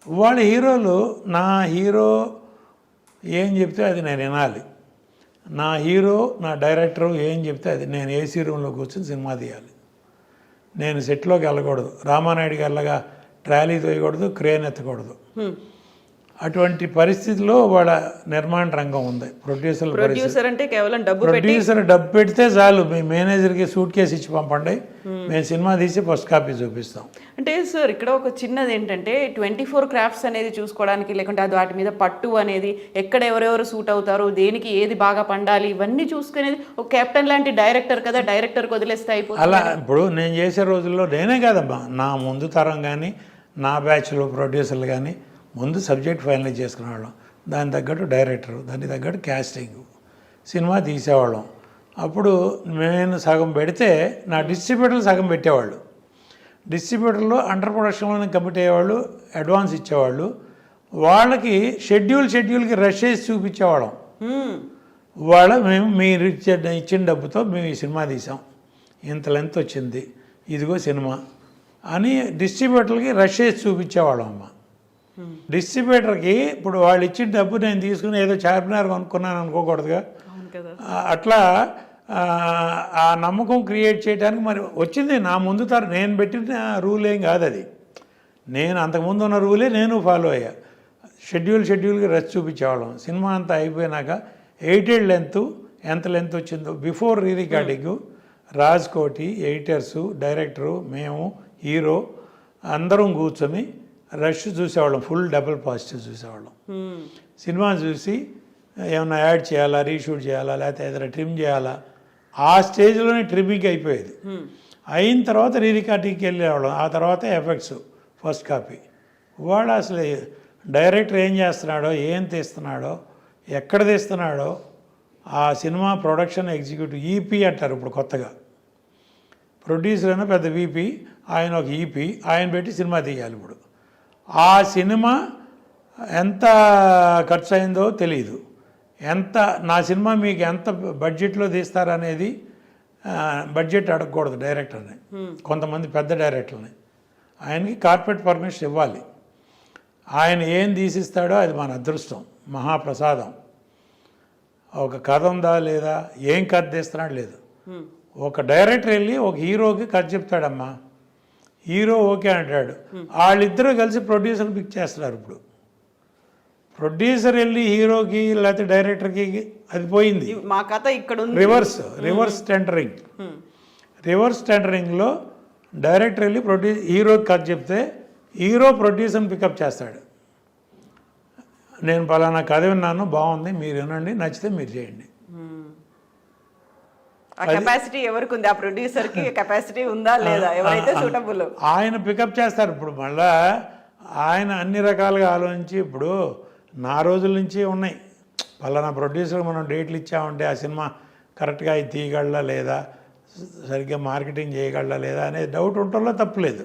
వాళ్ళ హీరోలు నా హీరో ఏం చెప్తే అది నేను వినాలి, నా హీరో నా డైరెక్టరు ఏం చెప్తే అది నేను ఏసీ రూమ్లో కూర్చొని సినిమా తీయాలి. నేను సెట్లోకి వెళ్ళకూడదు, రామానాయుడు గారిలాగా ట్రాలీ తోయకూడదు, క్రేన్ ఎత్తకూడదు. అటువంటి పరిస్థితిలో వాళ్ళ నిర్మాణ రంగం ఉంది. ప్రొడ్యూసర్ అంటే కేవలం ప్రొడ్యూసర్ డబ్బు పెడితే చాలు, మీ మేనేజర్కి సూట్ కేసు ఇచ్చి పంపండి, మేము సినిమా తీసి ఫస్ట్ కాపీ చూపిస్తాం. అంటే సార్ ఇక్కడ ఒక చిన్నది ఏంటంటే 24 క్రాఫ్ట్స్ అనేది చూసుకోవడానికి, లేకుంటే అది వాటి మీద పట్టు అనేది, ఎక్కడ ఎవరెవరు సూట్ అవుతారు, దేనికి ఏది బాగా పండాలి, ఇవన్నీ చూసుకునేది ఒక కెప్టెన్ లాంటి డైరెక్టర్ కదా, డైరెక్టర్కి వదిలేస్తే అయిపోతుంది. అలా ఇప్పుడు నేను చేసే రోజుల్లో నేనే కాదమ్మా, నా ముందు తరం కానీ నా బ్యాచ్లో ప్రొడ్యూసర్లు కానీ ముందు సబ్జెక్ట్ ఫైనలైజ్ చేసుకునేవాళ్ళం, దానికి తగ్గట్టు డైరెక్టరు, దానికి తగ్గట్టు క్యాస్టింగ్, సినిమా తీసేవాళ్ళం. అప్పుడు నేను సగం పెడితే నా డిస్ట్రిబ్యూటర్లు సగం పెట్టేవాళ్ళు. డిస్ట్రిబ్యూటర్లు అండర్ ప్రొడక్షన్లోనే కమిట్ అయ్యేవాళ్ళు, అడ్వాన్స్ ఇచ్చేవాళ్ళు. వాళ్ళకి షెడ్యూల్కి రష్ చేసి చూపించేవాళ్ళం. మేము మీరు ఇచ్చిన డబ్బుతో మేము ఈ సినిమా తీసాం, ఇంత లెంత్ వచ్చింది, ఇదిగో సినిమా అని డిస్ట్రిబ్యూటర్లకి రష్ చేసి చూపించేవాళ్ళం అమ్మ. డిస్ట్రిబ్యూటర్కి ఇప్పుడు వాళ్ళు ఇచ్చిన డబ్బు నేను తీసుకుని ఏదో చార్మినార్ కొనుక్కున్నాను అనుకోకూడదుగా. అట్లా ఆ నమ్మకం క్రియేట్ చేయడానికి మరి వచ్చింది నా ముందు నేను పెట్టిన రూల్ ఏం కాదు అది, నేను అంతకుముందు ఉన్న రూలే నేను ఫాలో అయ్యా. షెడ్యూల్కి రష్ చూపించేవాళ్ళం. సినిమా అంతా అయిపోయినాక 8 లెంత్ ఎంత లెంత్ వచ్చిందో before re recording Raj Koti, ఎడిటర్సు, director, మేము, హీరో అందరం కూర్చొని రష్ చూసేవాళ్ళం, ఫుల్ డబుల్ పాజిటివ్ చూసేవాళ్ళం. సినిమా చూసి ఏమన్నా యాడ్ చేయాలా, రీషూట్ చేయాలా, లేకపోతే ఏదైనా ట్రిమ్ చేయాలా, ఆ స్టేజ్లోనే ట్రిమ్మింగ్ అయిపోయేది. అయిన తర్వాత రీ రికార్డింగ్కి వెళ్ళేవాళ్ళం. ఆ తర్వాత ఎఫెక్ట్స్ ఫస్ట్ కాపీ. వాడు అసలు డైరెక్టర్ ఏం చేస్తున్నాడో, ఏం తీస్తున్నాడో, ఎక్కడ తీస్తున్నాడో, ఆ సినిమా ప్రొడక్షన్ ఎగ్జిక్యూటివ్ ఈపీ అంటారు ఇప్పుడు కొత్తగా. ప్రొడ్యూసర్ అయినా పెద్ద వీపీ, ఆయన ఒక ఈపీ, ఆయన పెట్టి సినిమా తీయాలి. ఇప్పుడు ఆ సినిమా ఎంత ఖర్చు అయిందో తెలియదు, నా సినిమా మీకు ఎంత బడ్జెట్లో తీస్తారనేది బడ్జెట్ అడగకూడదు డైరెక్టర్ని, కొంతమంది పెద్ద డైరెక్టర్ని. ఆయనకి కార్పొరేట్ పర్మిషన్ ఇవ్వాలి. ఆయన ఏం తీసిస్తాడో అది మన అదృష్టం, మహాప్రసాదం. ఒక కథ ఉందా లేదా, ఏం కథ తీస్తున్నాడు లేదు. ఒక డైరెక్టర్ వెళ్ళి ఒక హీరోకి కథ చెప్తాడమ్మా, హీరో ఓకే అంటాడు, వాళ్ళిద్దరూ కలిసి ప్రొడ్యూసర్ పిక్ చేస్తున్నారు. ఇప్పుడు ప్రొడ్యూసర్ వెళ్ళి హీరోకి లేకపోతే డైరెక్టర్కి అది పోయింది. మా కథ ఇక్కడ రివర్స్ టెండరింగ్లో డైరెక్టర్ వెళ్ళి హీరోకి కథ చెప్తే హీరో ప్రొడ్యూసర్ని పికప్ చేస్తాడు. నేను పలానా కథ విన్నాను, బాగుంది, మీరు వినండి, నచ్చితే మీరు చేయండి. కెపాసిటీ ఎవరికి ఉంది, ఆ ప్రొడ్యూసర్కి కెపాసిటీ ఉందా లేదా, ఎవరైతే సూటబుల్ ఆయన పికప్ చేస్తారు. ఇప్పుడు మళ్ళా ఆయన అన్ని రకాలుగా ఆలోచించి, ఇప్పుడు నా రోజుల నుంచి ఉన్నాయి, పలానా ప్రొడ్యూసర్ మనం డేట్లు ఇచ్చామంటే ఆ సినిమా కరెక్ట్గా అది తీయగలరా లేదా, సరిగ్గా మార్కెటింగ్ చేయగలరా లేదా అనే డౌట్ ఉండటంలో తప్పులేదు.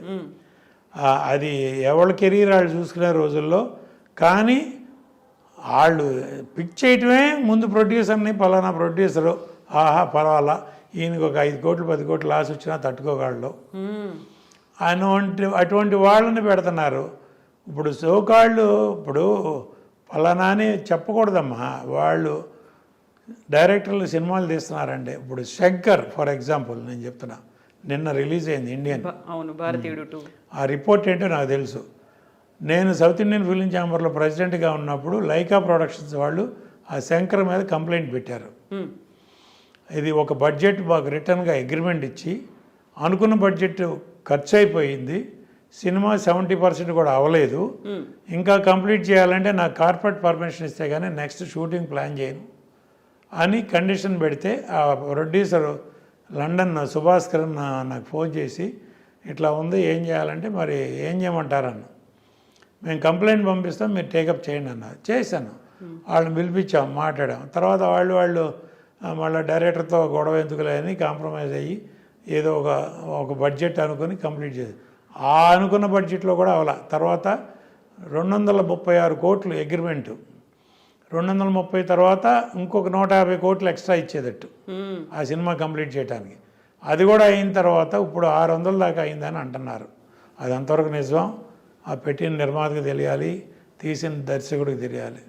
అది ఎవరి కెరీర్ వాళ్ళు చూసుకునే రోజుల్లో. కానీ వాళ్ళు పిక్ చేయటమే ముందు ప్రొడ్యూసర్ని, పలానా ప్రొడ్యూసరు ఆహా పర్వాలా, ఈయనకి ఒక 5 కోట్లు 10 కోట్లు లాస్ వచ్చినా తట్టుకోగలడు అటువంటి వాళ్ళని పెడుతున్నారు. ఇప్పుడు సోకాళ్ళు ఇప్పుడు పలానా అని చెప్పకూడదమ్మా, వాళ్ళు డైరెక్టర్లు సినిమాలు తీస్తున్నారండి. ఇప్పుడు శంకర్ ఫర్ ఎగ్జాంపుల్ నేను చెప్తున్నా, నిన్న రిలీజ్ అయింది ఇండియన్, భారతీయుడు. ఆ రిపోర్ట్ ఏంటో నాకు తెలుసు. నేను సౌత్ ఇండియన్ ఫిల్మ్ ఛాంబర్లో ప్రెసిడెంట్గా ఉన్నప్పుడు లైకా ప్రొడక్షన్స్ వాళ్ళు ఆ శంకర్ మీద కంప్లైంట్ పెట్టారు. ఇది ఒక బడ్జెట్ మాకు రిటర్న్గా అగ్రిమెంట్ ఇచ్చి అనుకున్న బడ్జెట్ ఖర్చు అయిపోయింది, సినిమా 70% కూడా అవ్వలేదు, ఇంకా కంప్లీట్ చేయాలంటే నాకు కార్పొరేట్ పర్మిషన్ ఇస్తే కానీ నెక్స్ట్ షూటింగ్ ప్లాన్ చేయను అని కండిషన్ పెడితే ఆ ప్రొడ్యూసర్ లండన్ సుభాస్కర్ నాకు ఫోన్ చేసి ఇట్లా ఉంది, ఏం చేయాలంటే మరి ఏం చేయమంటారన్న, మేము కంప్లైంట్ పంపిస్తాం, మీరు టేకప్ చేయండి అన్నారు. చేశాను, వాళ్ళని పిలిపించాం, మాట్లాడాం. తర్వాత వాళ్ళు మళ్ళీ డైరెక్టర్తో గొడవ ఎందుకులే అని కాంప్రమైజ్ అయ్యి ఏదో ఒక బడ్జెట్ అనుకుని కంప్లీట్ చేసి, ఆ అనుకున్న బడ్జెట్లో కూడా అవలా. తర్వాత 236 కోట్లు అగ్రిమెంటు, 230 తర్వాత ఇంకొక 150 కోట్లు ఎక్స్ట్రా ఇచ్చేదట్టు ఆ సినిమా కంప్లీట్ చేయడానికి. అది కూడా అయిన తర్వాత ఇప్పుడు 600 దాకా అయిందని అంటున్నారు. అది అంతవరకు నిజం ఆ పెట్టిన నిర్మాతకు తెలియాలి, తీసిన దర్శకుడికి తెలియాలి.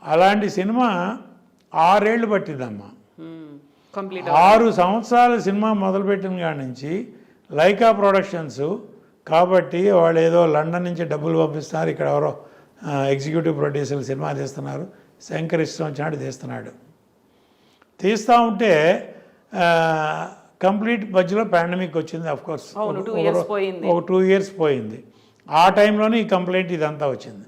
అలాంటి సినిమా 6 ఏళ్ళు పట్టిందమ్మా. కంప్లీట్ 6 సంవత్సరాలు సినిమా మొదలుపెట్టిన కాడి నుంచి లైకా ప్రొడక్షన్స్ కాబట్టి వాళ్ళు ఏదో లండన్ నుంచి డబ్బులు పంపిస్తున్నారు, ఇక్కడ ఎవరో ఎగ్జిక్యూటివ్ ప్రొడ్యూసర్లు సినిమా తీస్తున్నారు, శంకర్ ఇష్టం వచ్చినట్టు తీస్తున్నాడు. తీస్తూ ఉంటే కంప్లీట్ మధ్యలో పాండమిక్ వచ్చింది. అఫ్కోర్స్ ఒక 2 ఇయర్స్ పోయింది. ఆ టైంలోనే ఈ కంప్లైంట్ ఇదంతా వచ్చింది.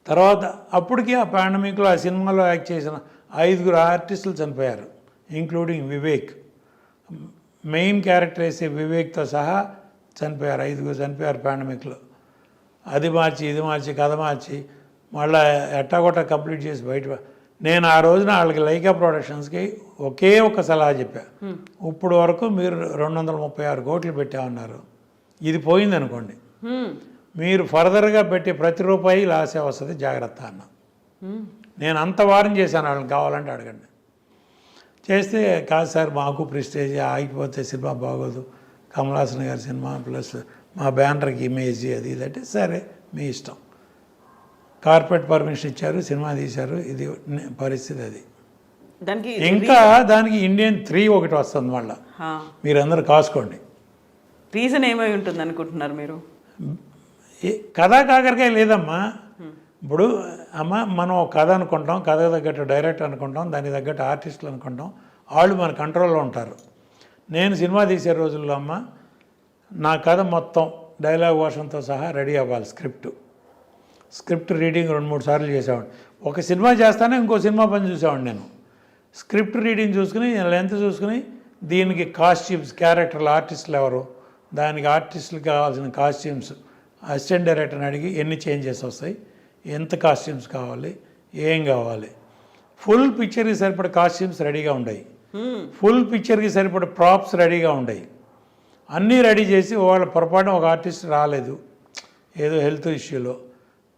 తర్వాత అప్పటికి ఆ పాండమిక్లో ఆ సినిమాలో యాక్ట్ చేసిన 5 ఆర్టిస్టులు చనిపోయారు, ఇంక్లూడింగ్ వివేక్. మెయిన్ క్యారెక్టర్ వేసే వివేక్తో సహా చనిపోయారు. 5 చనిపోయారు పాండమిక్లో. అది మార్చి ఇది మార్చి కథ మార్చి మళ్ళీ ఎట్టాగొట్ట కంప్లీట్ చేసి బయట. నేను ఆ రోజున వాళ్ళకి లైకా ప్రొడక్షన్స్కి ఒకే ఒక సలహా చెప్పా, ఇప్పుడు వరకు మీరు 236 కోట్లు పెట్టామన్నారు, ఇది పోయింది అనుకోండి, మీరు ఫర్దర్గా పెట్టే ప్రతి రూపాయి లాసే వస్తుంది, జాగ్రత్త అన్న. నేను అంత వారం చేశాను, వాళ్ళని కావాలంటే అడగండి. చేస్తే కాదు సార్ మాకు ప్రెస్టేజ్ ఆగిపోతే సినిమా బాగోదు, కమల్ హాసన్ గారి సినిమా ప్లస్ మా బ్యానర్కి ఇమేజ్ అది ఇదంటే సరే మీ ఇష్టం. కార్పొరేట్ పర్మిషన్ ఇచ్చారు, సినిమా తీశారు, ఇది పరిస్థితి. అది ఇంకా దానికి ఇండియన్ 3 ఒకటి వస్తుంది మళ్ళీ, మీరందరూ కాసుకోండి. రీజన్ ఏమై ఉంటుంది అనుకుంటున్నారు మీరు? కథా కాకరకాయ లేదమ్మా. ఇప్పుడు అమ్మ మనం ఒక కథ అనుకుంటాం, కథకు తగ్గట్టు డైరెక్టర్ అనుకుంటాం, దానికి తగ్గట్టు ఆర్టిస్టులు అనుకుంటాం, వాళ్ళు మన కంట్రోల్లో ఉంటారు. నేను సినిమా తీసే రోజుల్లో అమ్మ నా కథ మొత్తం డైలాగ్ వర్షన్తో సహా రెడీ అవ్వాలి. స్క్రిప్ట్ రీడింగ్ 2-3 సార్లు చేసేవాడిని. ఒక సినిమా చేస్తానే ఇంకో సినిమా పని చూసేవాడిని నేను. స్క్రిప్ట్ రీడింగ్ చూసుకుని లెంత్ చూసుకుని దీనికి కాస్ట్యూమ్స్, క్యారెక్టర్లు, ఆర్టిస్టులు ఎవరు, దానికి ఆర్టిస్టులకు కావాల్సిన కాస్ట్యూమ్స్ అసిస్టెంట్ డైరెక్టర్ని అడిగి ఎన్ని చేంజెస్ వస్తాయి, ఎంత కాస్ట్యూమ్స్ కావాలి, ఏం కావాలి, ఫుల్ పిక్చర్కి సరిపడే కాస్ట్యూమ్స్ రెడీగా ఉన్నాయి, ఫుల్ పిక్చర్కి సరిపడే ప్రాప్స్ రెడీగా ఉన్నాయి, అన్నీ రెడీ చేసి వాళ్ళ పొరపాటున ఒక ఆర్టిస్ట్ రాలేదు ఏదో హెల్త్ ఇష్యూలో,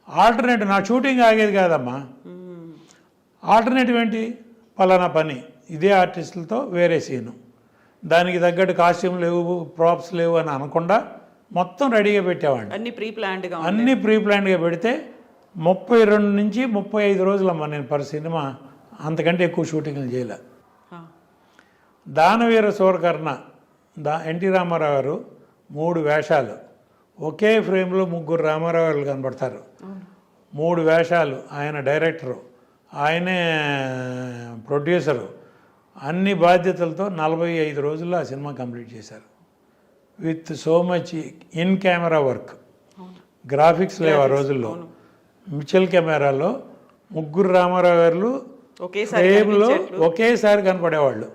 ఆల్టర్నేటివ్ నా షూటింగ్ ఆగేది కాదమ్మా. ఆల్టర్నేటివ్ ఏంటి, పలానా పని ఇదే ఆర్టిస్టులతో వేరే సీను, దానికి తగ్గట్టు కాస్ట్యూమ్ లేవు, ప్రాప్స్ లేవు అని అనకుండా మొత్తం రెడీగా పెట్టేవాడిని. అన్నీ ప్రీ ప్లాన్డ్గా పెడితే 32 నుంచి 35 రోజులమ్మా నేను పర్ సినిమా, అంతకంటే ఎక్కువ షూటింగ్లు చేయలే. దానవీర సూరకర్ణ ఎన్టీ రామారావు గారు 3 వేషాలు ఒకే ఫ్రేమ్లో 3 రామారావు గారు కనబడతారు. 3 వేషాలు, ఆయన డైరెక్టరు, ఆయనే ప్రొడ్యూసరు, అన్ని బాధ్యతలతో 45 రోజుల్లో ఆ సినిమా కంప్లీట్ చేశారు. With so much in camera work, graphics లేవు ఆ రోజుల్లో. మిచెల్ కెమెరాలో 3 రామారావు గారు ఫ్రేమ్లో ఒకేసారి కనపడేవాళ్ళు.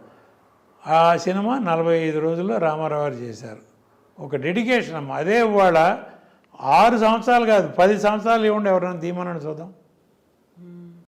ఆ సినిమా 45 రోజుల్లో రామారావు గారు చేశారు. ఒక డెడికేషన్ అమ్మ. అదే ఇవాళ 6 సంవత్సరాలు కాదు 10 సంవత్సరాలు ఇవ్వండి ఎవరైనా తీయమని చూద్దాం.